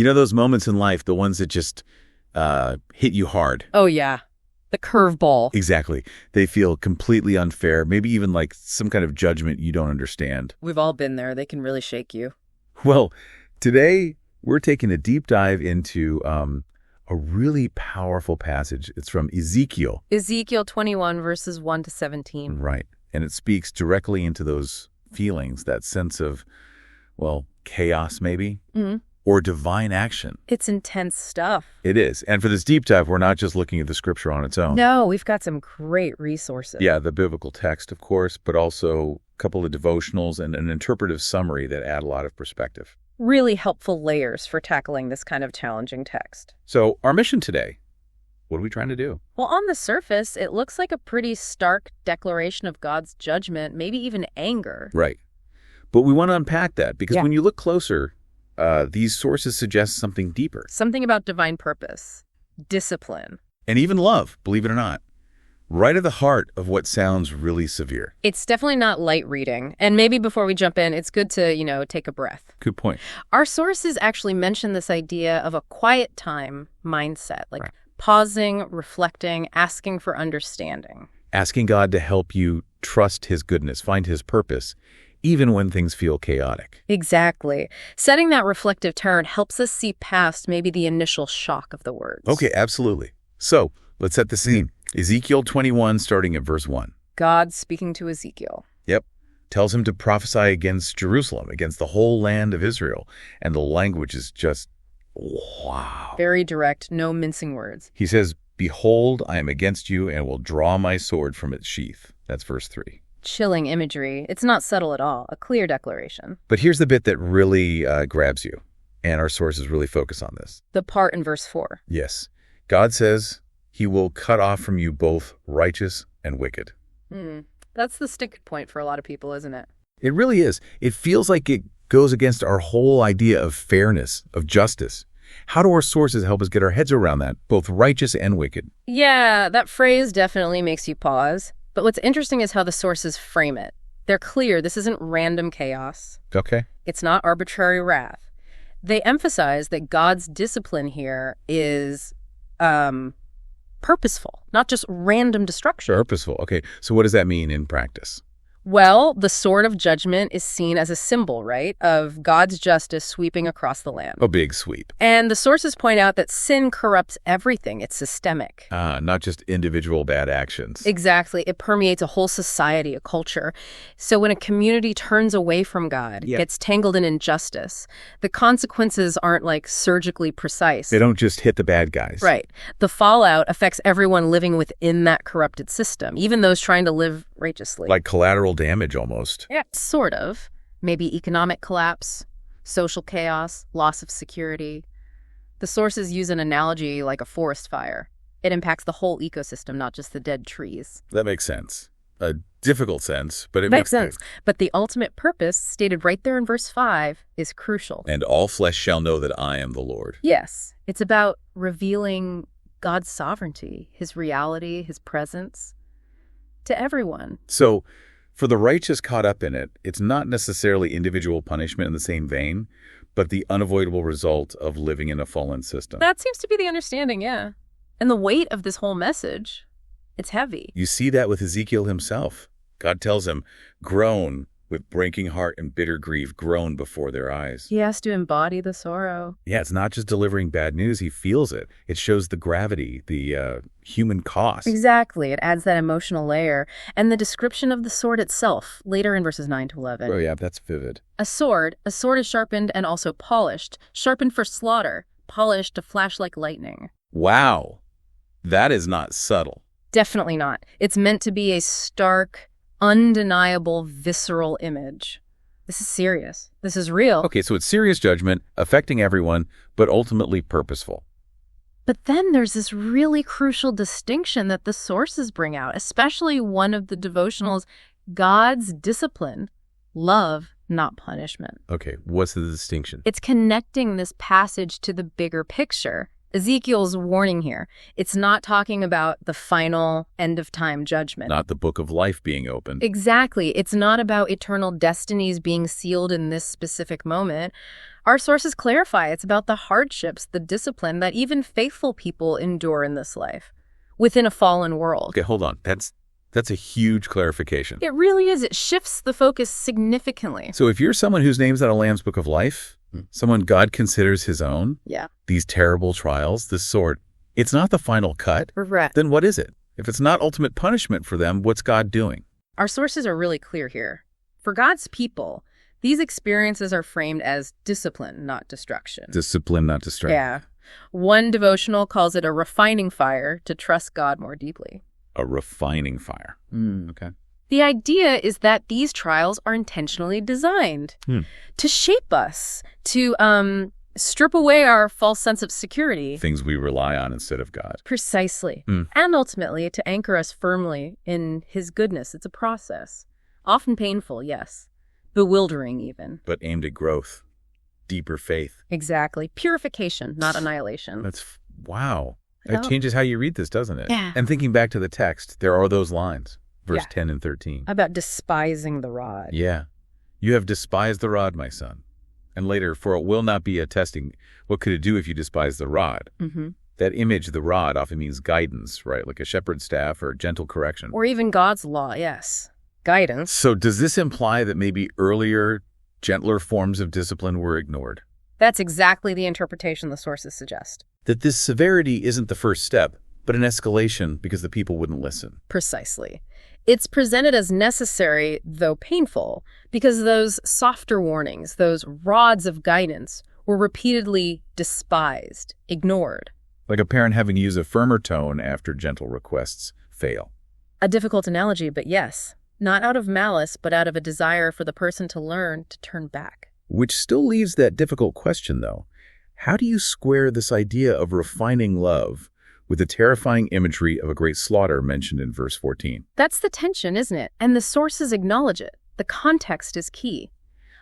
You know those moments in life, the ones that just hit you hard? Oh, yeah. The curveball. Exactly. They feel completely unfair, maybe even like some kind of judgment you don't understand. We've all been there. They can really shake you. Well, today we're taking a deep dive into a really powerful passage. It's from Ezekiel. Ezekiel 21, verses 1 to 17. Right. And it speaks directly into those feelings, that sense of, well, chaos maybe, or divine action. It's intense stuff. It is. And for this deep dive, we're not just looking at the scripture on its own. No, we've got some great resources. Yeah, the biblical text, of course, but also a couple of devotionals and an interpretive summary that add a lot of perspective. Really helpful layers for tackling this kind of challenging text. So our mission today, what are we trying to do? Well, on the surface, it looks like a pretty stark declaration of God's judgment, maybe even anger. Right. But we want to unpack that because Yeah. when you look closer, these sources suggest something deeper. Something about divine purpose, discipline. And even love, believe it or not. Right at the heart of what sounds really severe. It's definitely not light reading. And maybe before we jump in, it's good to, take a breath. Good point. Our sources actually mention this idea of a quiet time mindset, like Right. pausing, reflecting, asking for understanding. Asking God to help you trust his goodness, find his purpose, even when things feel chaotic. Exactly. Setting that reflective tone helps us see past maybe the initial shock of the words. Okay, absolutely. So let's set the scene. Ezekiel 21, starting at verse 1. God speaking to Ezekiel. Yep. Tells him to prophesy against Jerusalem, against the whole land of Israel. And the language is just, wow. Very direct, no mincing words. He says, "Behold, I am against you and will draw my sword from its sheath." That's verse 3. Chilling imagery. It's not subtle at all. A clear declaration. But here's the bit that really grabs you. And our sources really focus on this. The part in verse 4. Yes. God says he will cut off from you both righteous and wicked. That's the sticking point for a lot of people, isn't it? It really is. It feels like it goes against our whole idea of fairness, of justice. How do our sources help us get our heads around that, both righteous and wicked? Yeah, that phrase definitely makes you pause. But what's interesting is how the sources frame it. They're clear. This isn't random chaos. Okay. It's not arbitrary wrath. They emphasize that God's discipline here is purposeful, not just random destruction. Purposeful. Okay. So what does that mean in practice? Well, the sword of judgment is seen as a symbol, right, of God's justice sweeping across the land. A big sweep. And the sources point out that sin corrupts everything. It's systemic. Not just individual bad actions. Exactly. It permeates a whole society, a culture. So when a community turns away from God, gets tangled in injustice, the consequences aren't like surgically precise. They don't just hit the bad guys. Right. The fallout affects everyone living within that corrupted system, even those trying to live righteously. Like collateral damage almost. Yeah, sort of. Maybe economic collapse, social chaos, loss of security. The sources use an analogy like a forest fire. It impacts the whole ecosystem, not just the dead trees. That makes sense. A difficult sense, but it Makes sense. But the ultimate purpose, stated right there in verse 5, is crucial. And all flesh shall know that I am the Lord. Yes. It's about revealing God's sovereignty, his reality, his presence to everyone. So for the righteous caught up in it, it's not necessarily individual punishment in the same vein, but the unavoidable result of living in a fallen system. That seems to be the understanding, yeah. And the weight of this whole message, it's heavy. You see that with Ezekiel himself. God tells him, groan with breaking heart and bitter grief, groan before their eyes. He has to embody the sorrow. Yeah, it's not just delivering bad news. He feels it. It shows the gravity, the human cost. Exactly. It adds that emotional layer. And the description of the sword itself, later in verses 9 to 11. Oh, yeah, that's vivid. A sword is sharpened and also polished, sharpened for slaughter, polished to flash like lightning. Wow. That is not subtle. Definitely not. It's meant to be a stark, undeniable, visceral image. This is serious. This is real. Okay, so it's serious judgment, affecting everyone, but ultimately purposeful. But then there's this really crucial distinction that the sources bring out, especially one of the devotionals, God's discipline, love, not punishment. Okay, what's the distinction? It's connecting this passage to the bigger picture. Ezekiel's warning here. It's not talking about the final end-of-time judgment. Not the book of life being opened. Exactly. It's not about eternal destinies being sealed in this specific moment. Our sources clarify it's about the hardships, the discipline that even faithful people endure in this life within a fallen world. Okay, hold on. That's a huge clarification. It really is. It shifts the focus significantly. So if you're someone whose name's on a Lamb's Book of Life, someone God considers his own, Yeah. these terrible trials, this sort, it's not the final cut. Regret. Then what is it? If it's not ultimate punishment for them, what's God doing? Our sources are really clear here. For God's people, these experiences are framed as discipline, not destruction. Discipline, not destruction. Yeah. One devotional calls it a refining fire to trust God more deeply. A refining fire. Okay. The idea is that these trials are intentionally designed to shape us, to strip away our false sense of security. Things we rely on instead of God. Precisely. And ultimately, to anchor us firmly in His goodness. It's a process. Often painful, yes. Bewildering, even. But aimed at growth. Deeper faith. Exactly. Purification, not annihilation. Wow. That changes how you read this, doesn't it? Yeah. And thinking back to the text, there are those lines. Verse 10 and 13. About despising the rod. Yeah. You have despised the rod, my son. And later, for it will not be a testing. What could it do if you despise the rod? That image, the rod, often means guidance, right? Like a shepherd's staff or gentle correction. Or even God's law, yes. Guidance. So does this imply that maybe earlier, gentler forms of discipline were ignored? That's exactly the interpretation the sources suggest. That this severity isn't the first step, but an escalation because the people wouldn't listen. Precisely. It's presented as necessary, though painful, because those softer warnings, those rods of guidance, were repeatedly despised, ignored. Like a parent having to use a firmer tone after gentle requests fail. A difficult analogy, but yes. Not out of malice, but out of a desire for the person to learn to turn back. Which still leaves that difficult question, though. How do you square this idea of refining love with the terrifying imagery of a great slaughter mentioned in verse 14? That's the tension, isn't it? And the sources acknowledge it. The context is key.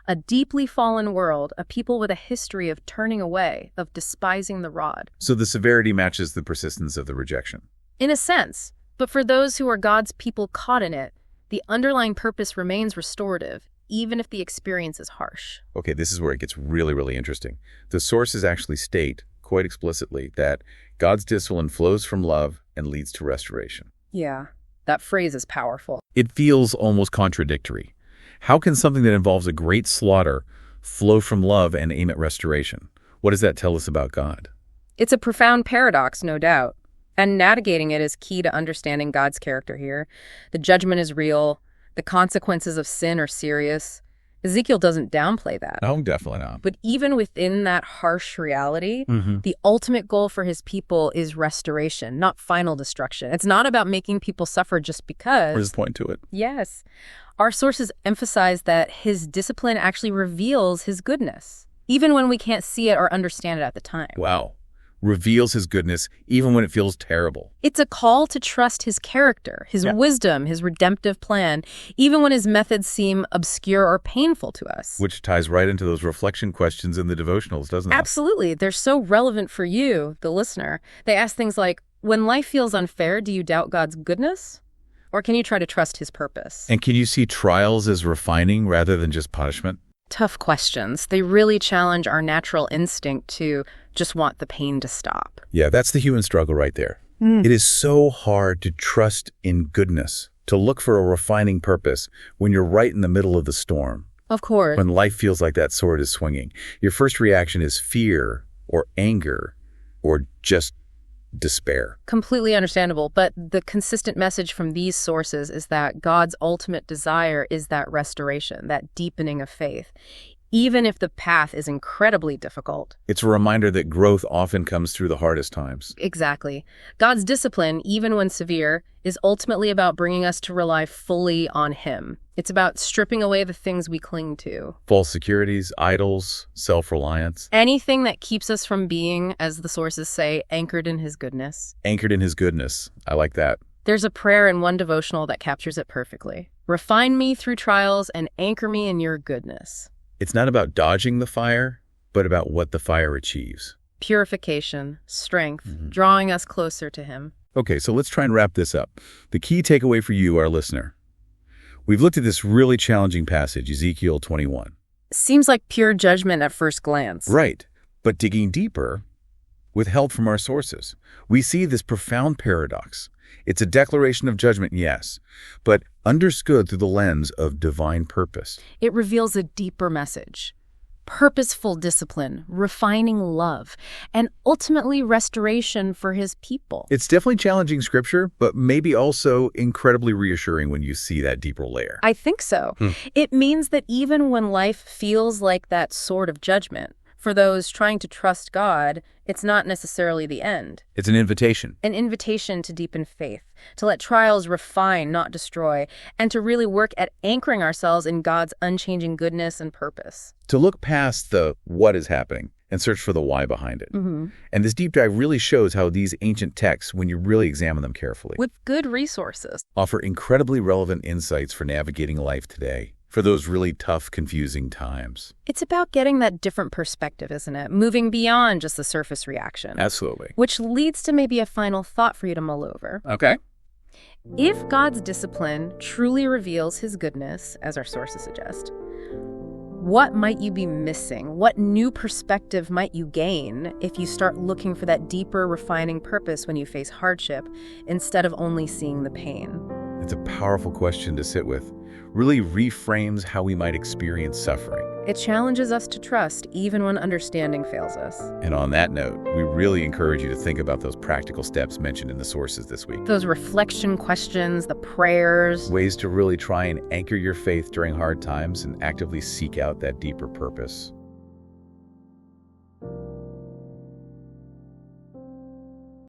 A deeply fallen world, a people with a history of turning away, of despising the rod. So the severity matches the persistence of the rejection. In a sense, but for those who are God's people caught in it, the underlying purpose remains restorative, even if the experience is harsh. Okay, this is where it gets really, really interesting. The sources actually state, quite explicitly, that God's discipline flows from love and leads to restoration. Yeah, that phrase is powerful. It feels almost contradictory. How can something that involves a great slaughter flow from love and aim at restoration? What does that tell us about God? It's a profound paradox, no doubt. And navigating it is key to understanding God's character here. The judgment is real. The consequences of sin are serious. Ezekiel doesn't downplay that. No, definitely not. But even within that harsh reality, the ultimate goal for his people is restoration, not final destruction. It's not about making people suffer just because. There's a point to it. Yes. Our sources emphasize that his discipline actually reveals his goodness, even when we can't see it or understand it at the time. Wow. Reveals his goodness even when it feels terrible. It's a call to trust his character, his wisdom, his redemptive plan, even when his methods seem obscure or painful to us. Which ties right into those reflection questions in the devotionals, doesn't it? Absolutely. They're so relevant for you, the listener. They ask things like, when life feels unfair, do you doubt God's goodness? Or can you try to trust his purpose? And can you see trials as refining rather than just punishment? Tough questions. They really challenge our natural instinct to just want the pain to stop. Yeah, that's the human struggle right there. It is so hard to trust in goodness, to look for a refining purpose when you're right in the middle of the storm. Of course. When life feels like that sword is swinging. Your first reaction is fear or anger or just despair. Completely understandable. But the consistent message from these sources is that God's ultimate desire is that restoration, that deepening of faith, even if the path is incredibly difficult. It's a reminder that growth often comes through the hardest times. Exactly. God's discipline, even when severe, is ultimately about bringing us to rely fully on Him. It's about stripping away the things we cling to. False securities, idols, self-reliance. Anything that keeps us from being, as the sources say, anchored in His goodness. Anchored in His goodness. I like that. There's a prayer in one devotional that captures it perfectly. Refine me through trials and anchor me in your goodness. It's not about dodging the fire, but about what the fire achieves. Purification, strength, drawing us closer to Him. Okay, so let's try and wrap this up. The key takeaway for you, our listener. We've looked at this really challenging passage, Ezekiel 21. Seems like pure judgment at first glance. Right. But digging deeper, with help from our sources, we see this profound paradox. It's a declaration of judgment, yes, but understood through the lens of divine purpose. It reveals a deeper message. Purposeful discipline, refining love, and ultimately restoration for his people. It's definitely challenging scripture, but maybe also incredibly reassuring when you see that deeper layer. I think so. It means that even when life feels like that sort of judgment, for those trying to trust God, it's not necessarily the end. It's an invitation. An invitation to deepen faith, to let trials refine, not destroy, and to really work at anchoring ourselves in God's unchanging goodness and purpose. To look past the what is happening and search for the why behind it. And this deep dive really shows how these ancient texts, when you really examine them carefully, With good resources. offer incredibly relevant insights for navigating life today, for those really tough, confusing times. It's about getting that different perspective, isn't it? Moving beyond just the surface reaction. Absolutely. Which leads to maybe a final thought for you to mull over. Okay. If God's discipline truly reveals his goodness, as our sources suggest, what might you be missing? What new perspective might you gain if you start looking for that deeper, refining purpose when you face hardship instead of only seeing the pain? It's a powerful question to sit with. Really reframes how we might experience suffering. It challenges us to trust even when understanding fails us. And on that note, we really encourage you to think about those practical steps mentioned in the sources this week. Those reflection questions, the prayers. Ways to really try and anchor your faith during hard times and actively seek out that deeper purpose.